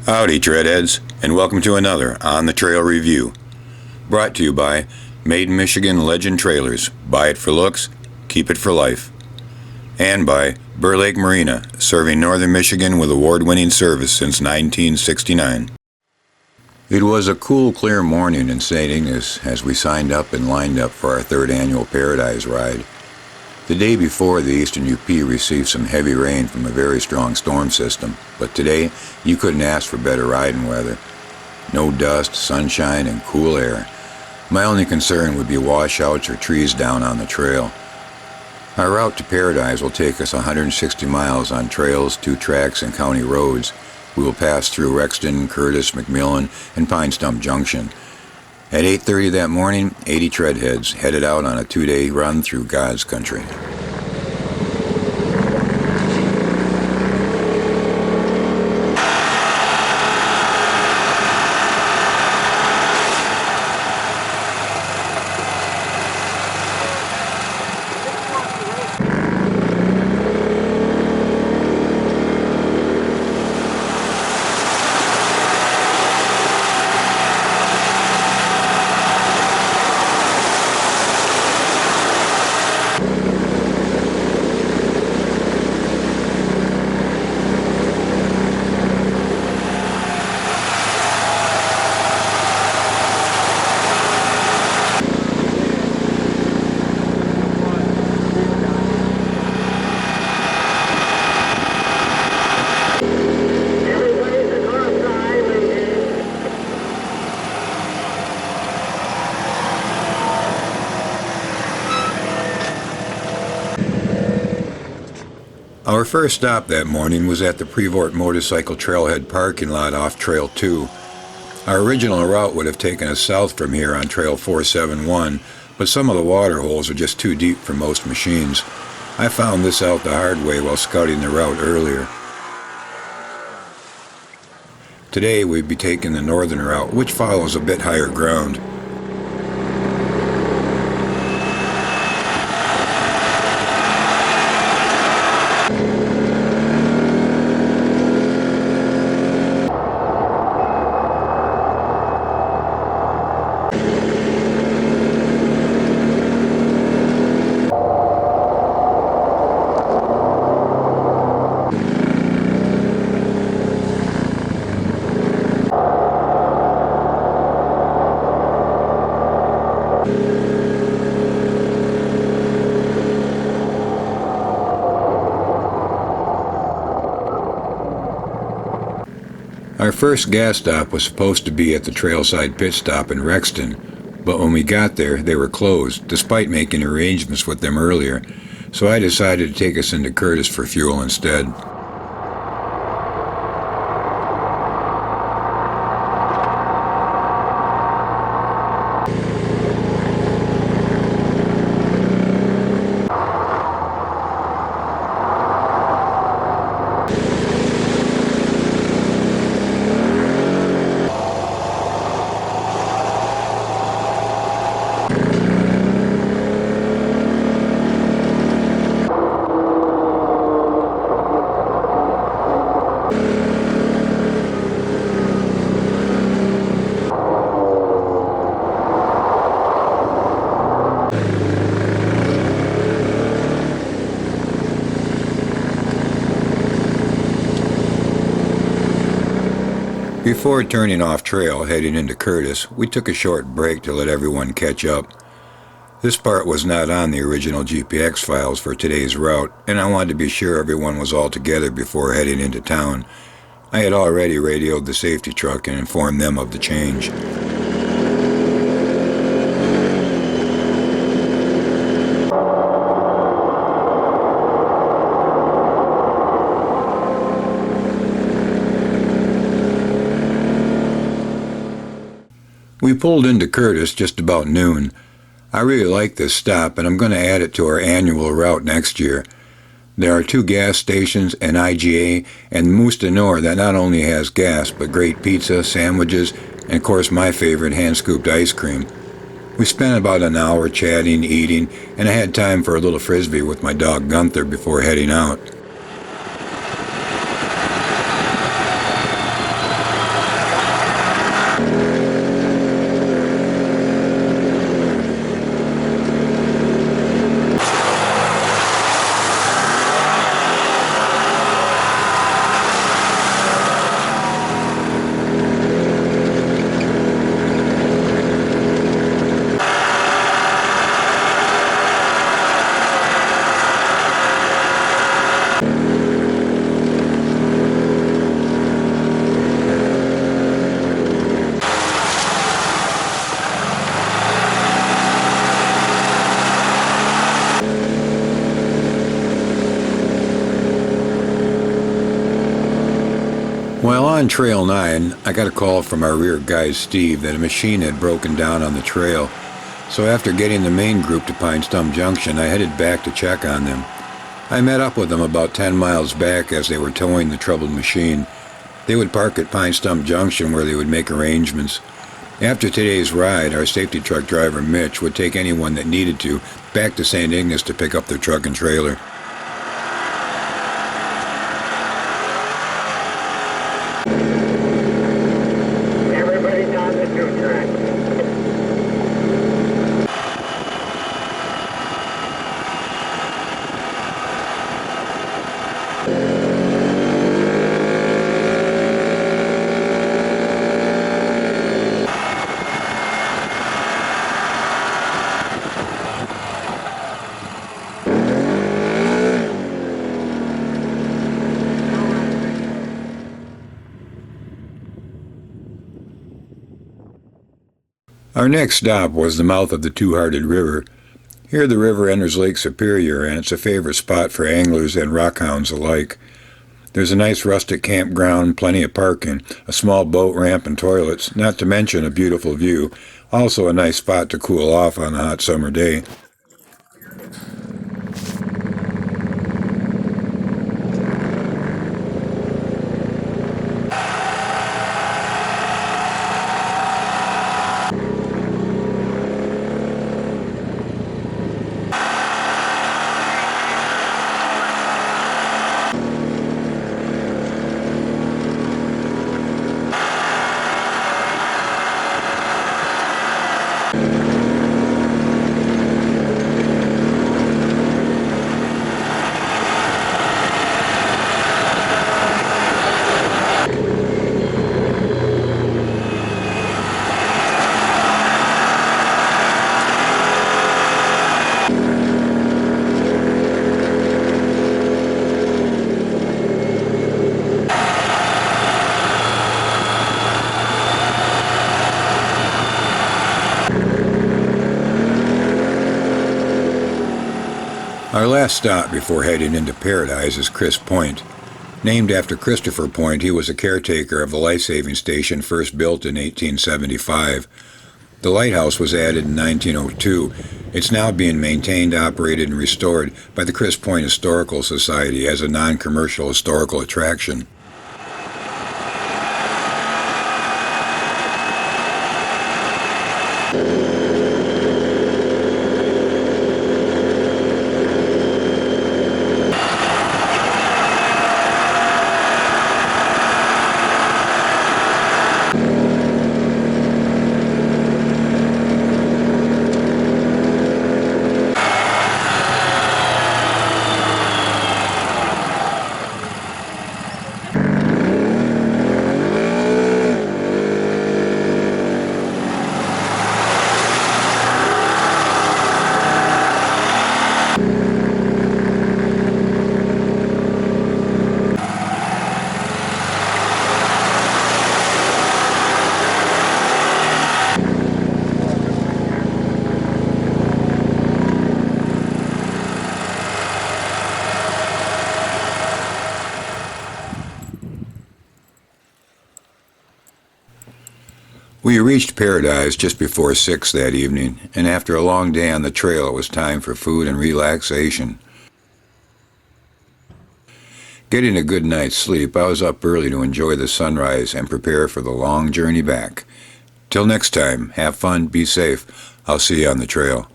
Howdy, Treadheads, and welcome to another On the Trail review. Brought to you by Made in Michigan Legend Trailers. Buy it for looks, keep it for life. And by Burr Lake Marina, serving northern Michigan with award-winning service since 1969. It was a cool, clear morning in St Ignace as we signed up and lined up for our third annual Paradise Ride. The day before, the eastern UP received some heavy rain from a very strong storm system, but today you couldn't ask for better riding weather. No dust, sunshine, and cool air. My only concern would be washouts or trees down on the trail. Our route to Paradise will take us 160 miles on trails, 2 tracks, and county roads. We will pass through Rexton, Curtis, McMillan, and Pine Stump Junction. At 8:30 that morning, 80 Treadheads headed out on a 2-day run through God's country. Our first stop that morning was at the Prevort Motorcycle Trailhead parking lot off Trail 2. Our original route would have taken us south from here on Trail 471, but some of the water holes are just too deep for most machines. I found this out the hard way while scouting the route earlier. Today we'd be taking the northern route, which follows a bit higher ground. Our first gas stop was supposed to be at the trailside pit stop in Rexton, but when we got there, they were closed, despite making arrangements with them earlier, so I decided to take us into Curtis for fuel instead. Before turning off trail heading into Curtis, we took a short break to let everyone catch up. This part was not on the original GPX files for today's route, and I wanted to be sure everyone was all together before heading into town. I had already radioed the safety truck and informed them of the change. We pulled into Curtis just about noon. I really like this stop, and I'm going to add it to our annual route next year. There are 2 gas stations, an IGA, and Moose de Nord that not only has gas, but great pizza, sandwiches, and of course my favorite hand-scooped ice cream. We spent about an hour chatting, eating, and I had time for a little frisbee with my dog Gunther before heading out. On Trail 9, I got a call from our rear guide Steve that a machine had broken down on the trail. So after getting the main group to Pine Stump Junction, I headed back to check on them. I met up with them about 10 miles back as they were towing the troubled machine. They would park at Pine Stump Junction where they would make arrangements. After today's ride, our safety truck driver Mitch would take anyone that needed to back to St Ignace to pick up their truck and trailer. Everybody's on the two track. Our next stop was the mouth of the Two-Hearted River. Here the river enters Lake Superior, and it's a favorite spot for anglers and rockhounds alike. There's a nice rustic campground, plenty of parking, a small boat ramp and toilets, not to mention a beautiful view. Also a nice spot to cool off on a hot summer day. Our last stop before heading into Paradise is Chris Point. Named after Christopher Point, he was a caretaker of the life-saving station first built in 1875. The lighthouse was added in 1902. It's now being maintained, operated, and restored by the Chris Point Historical Society as a non-commercial historical attraction. We reached Paradise just before 6 that evening, and after a long day on the trail, it was time for food and relaxation. Getting a good night's sleep, I was up early to enjoy the sunrise and prepare for the long journey back. Till next time, have fun, be safe. I'll see you on the trail.